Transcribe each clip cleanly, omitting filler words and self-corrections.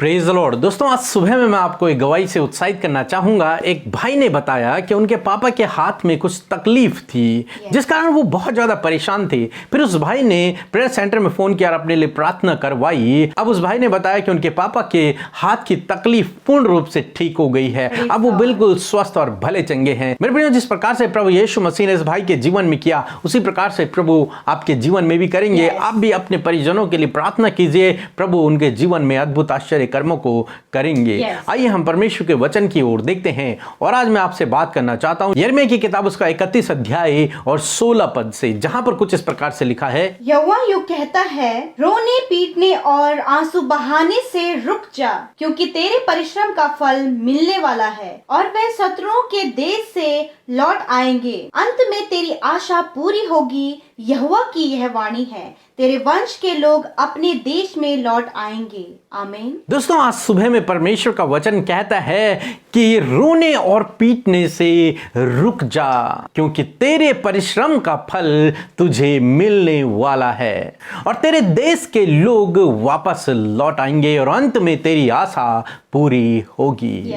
Praise the Lord. दोस्तों, आज सुबह में मैं आपको एक गवाही से उत्साहित करना चाहूंगा। एक भाई ने बताया कि उनके पापा के हाथ में कुछ तकलीफ थी जिस कारण वो बहुत ज्यादा परेशान थे। फिर उस भाई ने प्रेयर सेंटर में फोन किया और अपने लिए प्रार्थना करवाई। अब उस भाई ने बताया कि उनके पापा के हाथ की तकलीफ पूर्ण रूप से ठीक हो गई है। अब वो बिल्कुल स्वस्थ और भले चंगे हैं। मेरे प्रियो, जिस प्रकार से प्रभु यीशु मसीह ने इस भाई के जीवन में किया, उसी प्रकार से प्रभु आपके जीवन में भी करेंगे। आप भी अपने परिजनों के लिए प्रार्थना कीजिए, प्रभु उनके जीवन में अद्भुत आश्चर्य कर्मों को करेंगे। आइए हम परमेश्वर के वचन की ओर देखते हैं। और आज मैं आपसे बात करना चाहता हूं यिर्मयाह की किताब उसका 31 अध्याय और 16 पद से, जहां पर कुछ इस प्रकार से लिखा है। यहोवा यूं कहता है, रोने पीटने और आंसू बहाने से रुक जा, क्योंकि तेरे परिश्रम का फल मिलने वाला है और वे शत्रुओं के देश से लौट आएंगे। अंत में तेरी आशा पूरी होगी। यहोवा की यह वाणी है, तेरे वंश के लोग अपने देश में लौट आएंगे। आमीन। दोस्तों, आज सुबह में परमेश्वर का वचन कहता है कि रोने और पीटने से रुक जा, क्योंकि तेरे परिश्रम का फल तुझे मिलने वाला है और तेरे देश के लोग वापस लौट आएंगे और अंत में तेरी आशा पूरी होगी।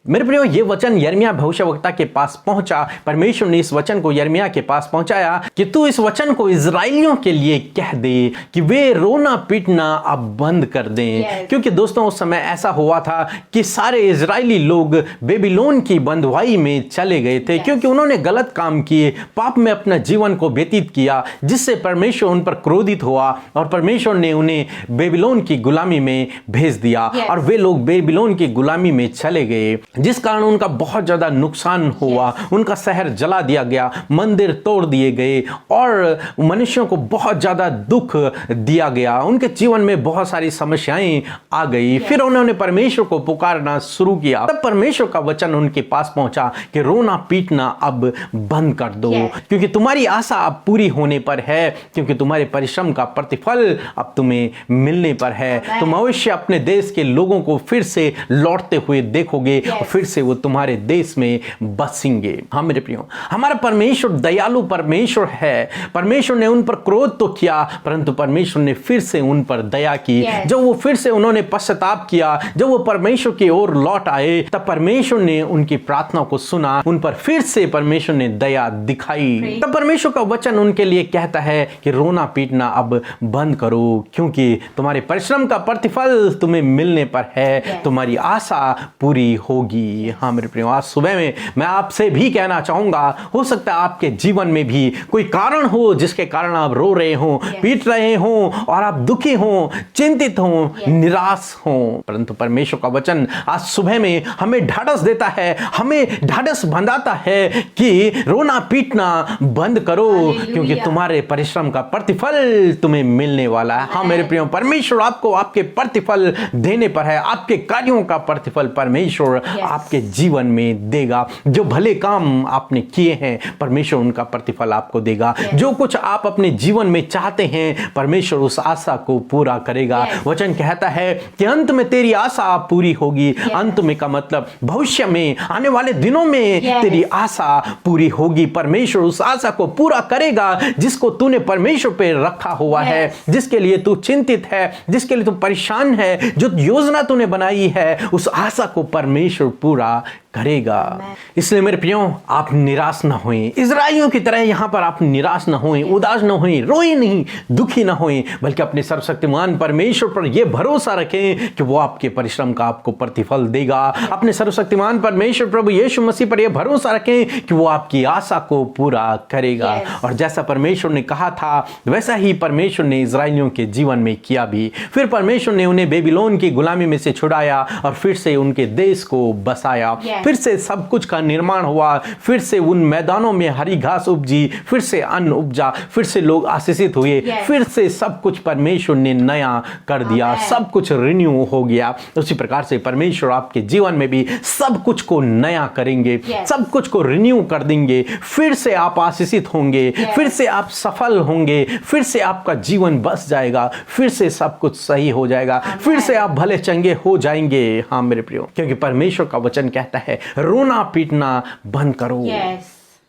मेरे प्रियो, ये वचन यिर्मयाह भविष्यवक्ता के पास पहुंचा। परमेश्वर ने इस वचन को यिर्मयाह के पास पहुंचाया कि तू इस वचन को इजराइलियों के लिए कह दे कि वे रोना पीटना अब बंद कर दें। क्योंकि दोस्तों, उस समय ऐसा हुआ था कि सारे इजरायली लोग बेबीलोन की बंधुआई में चले गए थे, क्योंकि उन्होंने गलत काम किए, पाप में अपना जीवन को व्यतीत किया, जिससे परमेश्वर उन पर क्रोधित हुआ और परमेश्वर ने उन्हें बेबीलोन की गुलामी में भेज दिया और वे लोग बेबीलोन की गुलामी में चले गए, जिस कारण उनका बहुत ज्यादा नुकसान हुआ। उनका शहर जला दिया गया, मंदिर तोड़ दिए गए और मनुष्यों को बहुत ज्यादा दुख दिया गया। उनके जीवन में बहुत सारी समस्याएं आ गई। फिर उन्होंने परमेश्वर को पुकारना शुरू किया। तब परमेश्वर का वचन उनके पास पहुंचा कि रोना पीटना अब बंद कर दो, क्योंकि तुम्हारी आशा अब पूरी होने पर है, क्योंकि तुम्हारे परिश्रम का प्रतिफल अब तुम्हें मिलने पर है। तुम अवश्य अपने देश के लोगों को फिर से लौटते हुए देखोगे, फिर से वो तुम्हारे देश में बसेंगे। हाँ मेरे प्रियो, हमारा परमेश्वर दयालु परमेश्वर है। परमेश्वर ने उन पर क्रोध तो किया, परंतु परमेश्वर ने फिर से उन पर दया की। जब वो फिर से उन्होंने पश्चाताप किया, जब वो परमेश्वर की ओर लौट आए, तब परमेश्वर ने उनकी प्रार्थना को सुना, उन पर फिर से परमेश्वर ने दया दिखाई। तब परमेश्वर का वचन उनके लिए कहता है कि रोना पीटना अब बंद करो, क्योंकि तुम्हारे परिश्रम का प्रतिफल तुम्हें मिलने पर है, तुम्हारी आशा पूरी होगी। हाँ मेरे प्रियो, आज सुबह में मैं आपसे भी कहना चाहूंगा, हो सकता है आपके जीवन में भी कोई कारण हो जिसके कारण आप रो रहे हो, पीट रहे हो और आप दुखी हो, चिंतित हो, निराश हो, परंतु परमेश्वर का वचन आज सुबह में हमें ढाढ़स देता है, हमें ढाढ़स बंधाता है कि रोना पीटना बंद करो, क्योंकि तुम्हारे परिश्रम का प्रतिफल तुम्हें मिलने वाला है। हाँ मेरे प्रियो, परमेश्वर आपको आपके प्रतिफल देने पर है। आपके कार्यों का प्रतिफल परमेश्वर आपके जीवन में देगा। जो भले काम आपने किए हैं, परमेश्वर उनका प्रतिफल आपको देगा। जो कुछ आप अपने जीवन में चाहते हैं, परमेश्वर उस आशा को पूरा करेगा। वचन कहता है कि अंत में तेरी आशा पूरी होगी। अंत में का मतलब भविष्य में, आने वाले दिनों में तेरी आशा पूरी होगी। परमेश्वर उस आशा को पूरा करेगा जिसको तूने परमेश्वर पे रखा हुआ है, जिसके लिए तू चिंतित है, जिसके लिए तू परेशान है, जो योजना तूने बनाई है, उस आशा को परमेश्वर पूरा करेगा। इसलिए मेरे प्रियो, आप निराश न होएं। इजराइलियों की तरह यहां पर आप निराश न होएं, उदास न होएं, रोए नहीं, दुखी न होएं, बल्कि अपने सर्वशक्तिमान परमेश्वर पर यह भरोसा रखें कि वो आपके परिश्रम का आपको प्रतिफल देगा। अपने सर्वशक्तिमान परमेश्वर प्रभु यीशु मसीह पर यह भरोसा रखें कि वो आपकी आशा को पूरा करेगा। और जैसा परमेश्वर ने कहा था, वैसा ही परमेश्वर ने इजराइलियों के जीवन में किया भी। फिर परमेश्वर ने उन्हें बेबीलोन की गुलामी में से छुड़ाया और फिर से उनके देश को बसाया। फिर से सब कुछ का निर्माण हुआ, फिर से उन मैदानों में हरी घास उपजी, फिर से अन्न उपजा, फिर से लोग आशीषित हुए, फिर से सब कुछ परमेश्वर ने नया कर दिया, सब कुछ रिन्यू हो गया। उसी प्रकार से परमेश्वर आपके जीवन में भी सब कुछ को नया करेंगे, सब कुछ को रिन्यू कर देंगे। फिर से आप आशीषित होंगे, फिर से आप सफल होंगे, फिर से आपका जीवन बस जाएगा, फिर से सब कुछ सही हो जाएगा, फिर से आप भले चंगे हो जाएंगे। हाँ मेरे प्रियो, क्योंकि परमेश्वर का वचन कहता है रोना पीटना बंद करो।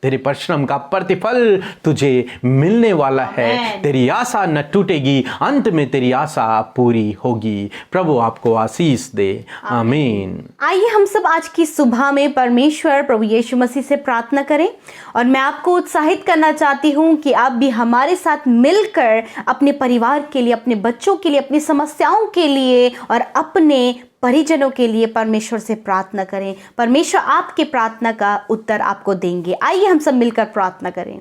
तेरे परिश्रम का प्रतिफल तुझे मिलने वाला है। आमेन। तेरी आशा न टूटेगी, अंत में तेरी आशा पूरी होगी। प्रभु आपको आशीष दे। आमीन। आइए हम सब आज की सुबह में परमेश्वर प्रभु यीशु मसीह से प्रार्थना करें, और मैं आपको उत्साहित करना चाहती हूँ कि आप भी हमारे साथ मिलकर अपने परिवार के लिए, अपने बच्चों के लिए, अपनी समस्याओं के लिए और अपने परिजनों के लिए परमेश्वर से प्रार्थना करें। परमेश्वर आपके प्रार्थना का उत्तर आपको देंगे। आइए हम सब मिलकर प्रार्थना करें।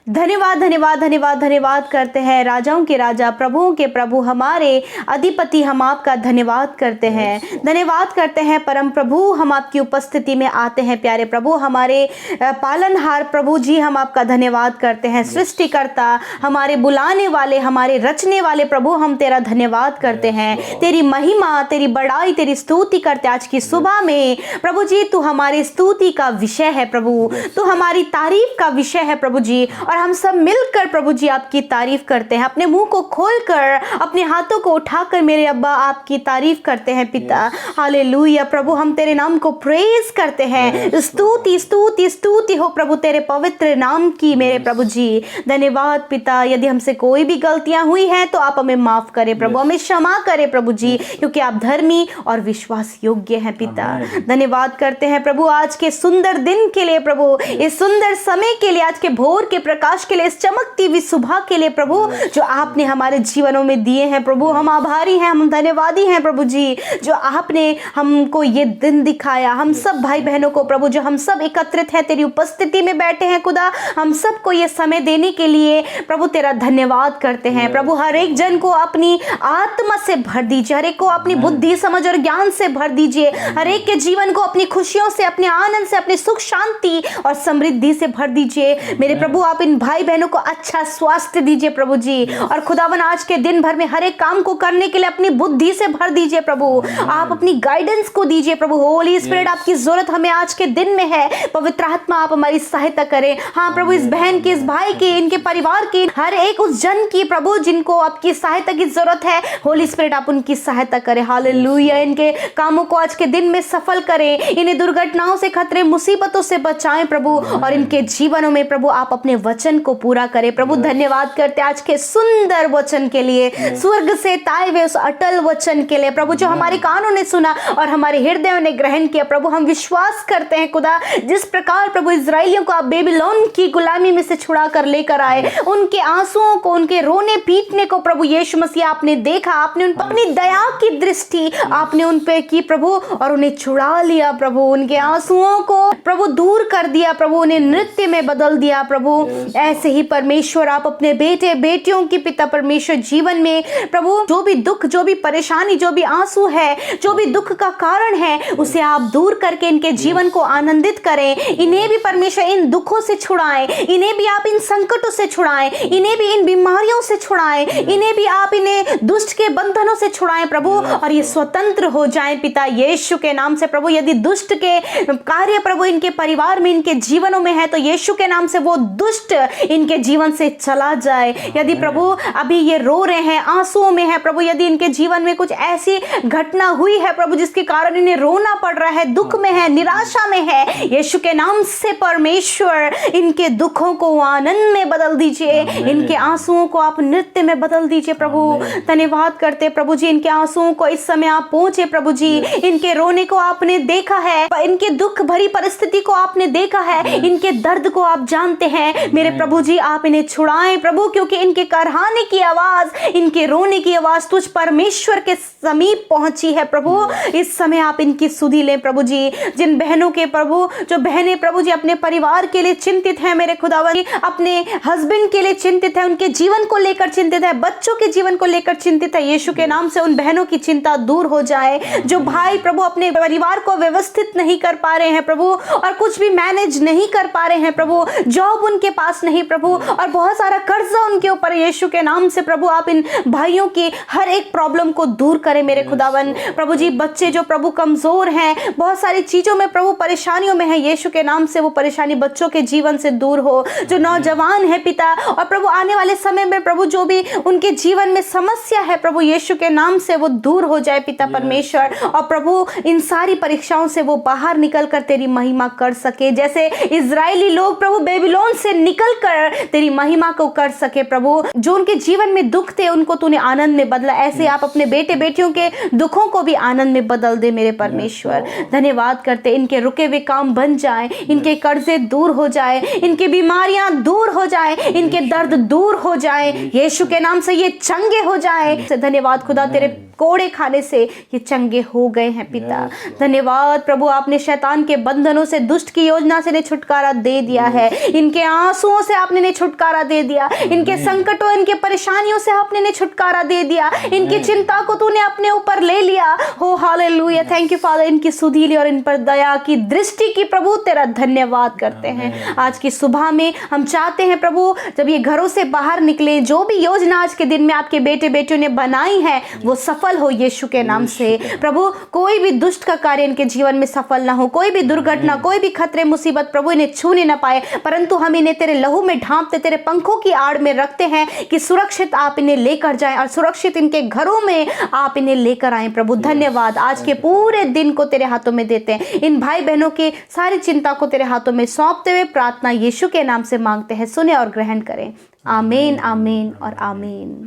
धन्यवाद धन्यवाद धन्यवाद धन्यवाद करते हैं राजाओं के राजा, प्रभुओं के प्रभु, हमारे अधिपति, हम आपका धन्यवाद करते हैं। धन्यवाद करते हैं परम प्रभु, हम आपकी उपस्थिति में आते हैं। प्यारे प्रभु, हमारे पालनहार प्रभु जी, हम आपका धन्यवाद करते हैं। सृष्टिकर्ता, हमारे बुलाने वाले, हमारे रचने वाले प्रभु, हम तेरा धन्यवाद करते हैं। तेरी महिमा, तेरी बड़ाई, तेरी स्तुति करते आज की सुबह में प्रभु जी। तू हमारी स्तुति का विषय है प्रभु, तू हमारी तारीफ का विषय है प्रभु जी। और हम सब मिलकर प्रभु जी आपकी तारीफ करते हैं। अपने मुंह को खोलकर, अपने हाथों को उठाकर मेरे अब्बा आपकी तारीफ करते हैं पिता। हालेलुया प्रभु, हम तेरे नाम को प्रेज करते हैं। स्तुति स्तुति स्तुति हो प्रभु तेरे पवित्र नाम की मेरे प्रभु जी। धन्यवाद पिता। यदि हमसे कोई भी गलतियां हुई हैं तो आप हमें माफ करें प्रभु, हमें क्षमा करें प्रभु जी, क्योंकि आप धर्मी और विश्वास योग्य हैं पिता। धन्यवाद करते हैं प्रभु आज के सुंदर दिन के लिए प्रभु, इस सुंदर समय के लिए, आज के भोर के प्रकाश के लिए, इस चमकती हुई सुबह के लिए प्रभु, जो आपने हमारे जीवनों में दिए हैं प्रभु। हम आभारी हैं, हम धन्यवादी हैं प्रभु जी, जो आपने हमको ये दिन दिखाया। हम सब भाई बहनों को प्रभु, जो हम सब एकत्रित हैं तेरी उपस्थिति में बैठे हैं खुदा, हम सबको ये समय देने के लिए प्रभु तेरा धन्यवाद करते हैं प्रभु। हर एक जन को अपनी आत्मा से भर दीजिए, हर एक को अपनी बुद्धि, समझ और ज्ञान से भर दीजिए। हर एक के जीवन को अपनी खुशियों से, अपने आनंद से, अपनी सुख शांति और समृद्धि से भर दीजिए मेरे प्रभु। आप इन भाई बहनों को अच्छा स्वास्थ्य दीजिए प्रभु जी। और खुदावन आज के दिन भर में हर एक काम को करने के लिए अपनी बुद्धि से भर दीजिए प्रभु। आप अपनी गाइडेंस को दीजिए प्रभु। होली स्पिरिट, आपकी जरूरत हमें आज के दिन में है। पवित्र आत्मा, आप हमारी सहायता करें। हाँ प्रभु, इस बहन की, इस भाई की, इनके परिवार की, हर एक उस जन की प्रभु जिनको आपकी सहायता की जरूरत है, होली स्पिरिट आप उनकी सहायता करें। हालेलुया। इनके कामों को आज के दिन में सफल करें, इन्हें दुर्घटनाओं से, खतरे, मुसीबतों से बचाएं प्रभु, और इनके जीवनों में प्रभु आप अपने वचन को पूरा करें प्रभु। धन्यवाद करते आज के सुंदर वचन के लिए, स्वर्ग से ताए हुए उस अटल वचन के लिए प्रभु, जो हमारे कानों ने सुना और हमारे हृदयों ने ग्रहण किया प्रभु। हम विश्वास करते हैं खुदा, जिस प्रकार प्रभु इजराइलियों को आप बेबीलोन की गुलामी में से छुड़ा कर लेकर आए, उनके आंसुओं को, उनके रोने पीटने को प्रभु यीशु मसीह आपने देखा। आपने उन पर अपनी दया की दृष्टि आपने उन पे की प्रभु, और उन्हें छुड़ा लिया प्रभु। उनके आंसुओं को प्रभु दूर कर दिया प्रभु, उन्हें नृत्य में बदल दिया प्रभु। ऐसे ही परमेश्वर आप अपने बेटे बेटियों की पिता परमेश्वर जीवन में प्रभु, जो भी दुख, जो भी परेशानी, जो भी आंसू है, जो भी दुख का कारण है, उसे आप दूर करके इनके जीवन को आनंदित करें। इन्हें भी परमेश्वर इन दुखों से छुड़ाएं, इन्हें भी आप इन संकटों से छुड़ाएं, इन्हें भी इन बीमारियों से छुड़ाएं, इन्हें भी आप इन्हें दुष्ट के बंधनों से छुड़ाएं प्रभु, और ये स्वतंत्र हो जाएं पिता यीशु के नाम से प्रभु। यदि दुष्ट के कार्य प्रभु इनके परिवार में, इनके जीवनों में है, तो यीशु के नाम से वो दुष्ट इनके जीवन से चला जाए। यदि प्रभु अभी ये रो रहे हैं, आंसुओं में है प्रभु, यदि इनके जीवन में कुछ ऐसी घटना हुई है प्रभु जिसके कारण इन्हें रोना पड़ रहा है, दुख में है, निराशा में है, यीशु के नाम से परमेश्वर इनके दुखों को आनंद में बदल दीजिए, इनके आंसुओं को आप नृत्य में बदल दीजिए प्रभु। धन्यवाद करते प्रभु जी, इनके आंसुओं को इस समय आप पहुंचे प्रभु जी। इनके रोने को आपने देखा है, इनके दुख भरी परिस्थिति को आपने देखा है, इनके दर्द को आप जानते हैं मेरे प्रभु जी। आप इन्हें छुड़ाएं प्रभु, क्योंकि इनके करहाने की आवाज, इनके रोने की आवाज तुझ परमेश्वर के समीप पहुंची है प्रभु। इस समय आप इनकी सुधि लें प्रभु जी। जिन बहनों के प्रभु, जो बहनें प्रभु जी अपने परिवार के लिए चिंतित हैं मेरे खुदावन, अपने हस्बैंड के लिए चिंतित है, उनके जीवन को लेकर चिंतित है, बच्चों के जीवन को लेकर चिंतित है, यीशु के नाम से उन बहनों की चिंता दूर हो जाए। जो भाई प्रभु अपने परिवार को व्यवस्थित नहीं कर पा रहे हैं प्रभु, और कुछ भी मैनेज नहीं कर पा रहे हैं प्रभु, जॉब उनके पास विश्वास नहीं प्रभु, और बहुत सारा कर्जा उनके ऊपर यीशु के नाम से प्रभु आप इन भाइयों की हर एक प्रॉब्लम को दूर करें मेरे खुदावन। प्रभु जी बच्चे जो प्रभु कमजोर हैं, बहुत सारी चीजों में प्रभु परेशानियों में है, यीशु के नाम से वो परेशानी बच्चों के जीवन से दूर हो। जो नौजवान है पिता, और प्रभु आने वाले समय में प्रभु जो भी उनके जीवन में समस्या है प्रभु यीशु के नाम से वो दूर हो जाए पिता परमेश्वर। और प्रभु इन सारी परीक्षाओं से वो बाहर निकल कर तेरी महिमा कर सके, जैसे इजरायली लोग प्रभु बेबीलोन से निकल कर तेरी महिमा को कर सके। प्रभु जो उनके जीवन में दुख थे उनको तूने आनंद में बदला, ऐसे आप अपने बेटे बेटियों के दुखों को भी आनंद में बदल दे मेरे परमेश्वर। धन्यवाद करते, इनके रुके हुए काम बन जाए, इनके कर्जे दूर हो जाए, इनकी बीमारियां दूर हो जाए, इनके दर्द दूर हो जाए, यीशु के नाम से ये चंगे हो जाए। धन्यवाद खुदा, तेरे कोड़े खाने से ये चंगे हो गए हैं पिता। धन्यवाद प्रभु, आपने शैतान के बंधनों से, दुष्ट की योजना से छुटकारा दे दिया है, इनके आंसुओं से आपने छुटकारा दे दिया, इनके संकटों इनके परेशानियों से आपने छुटकारा दे दिया, इनकी चिंता को तूने अपने ऊपर ले लिया। हो हालेलुया, थैंक यू फादर। इनकी सुधीली और इन पर दया की दृष्टि की प्रभु तेरा धन्यवाद करते हैं। आज की सुबह में हम चाहते हैं प्रभु जब ये घरों से बाहर निकले, जो भी योजना आज के दिन में आपके बेटे बेटियों ने बनाई है वो सफल हो यीशु के नाम से। प्रभु कोई भी दुष्ट का कार्य इनके जीवन में सफल ना हो, कोई भी दुर्घटना, कोई भी खतरे मुसीबत प्रभु इन्हें छूने ना पाए, परंतु हम इन्हें तेरे लहू में ढांपते, तेरे पंखों की आड़ में रखते हैं कि सुरक्षित आप इन्हें लेकर जाएं और सुरक्षित इनके घरों में आप इन्हें लेकर आए। प्रभु धन्यवाद, आज के पूरे दिन को तेरे हाथों में देते हैं, इन भाई बहनों की सारी चिंता को तेरे हाथों में सौंपते हुए प्रार्थना यीशु के नाम से मांगते हैं, सुने और ग्रहण करें। आमीन, आमीन और आमीन।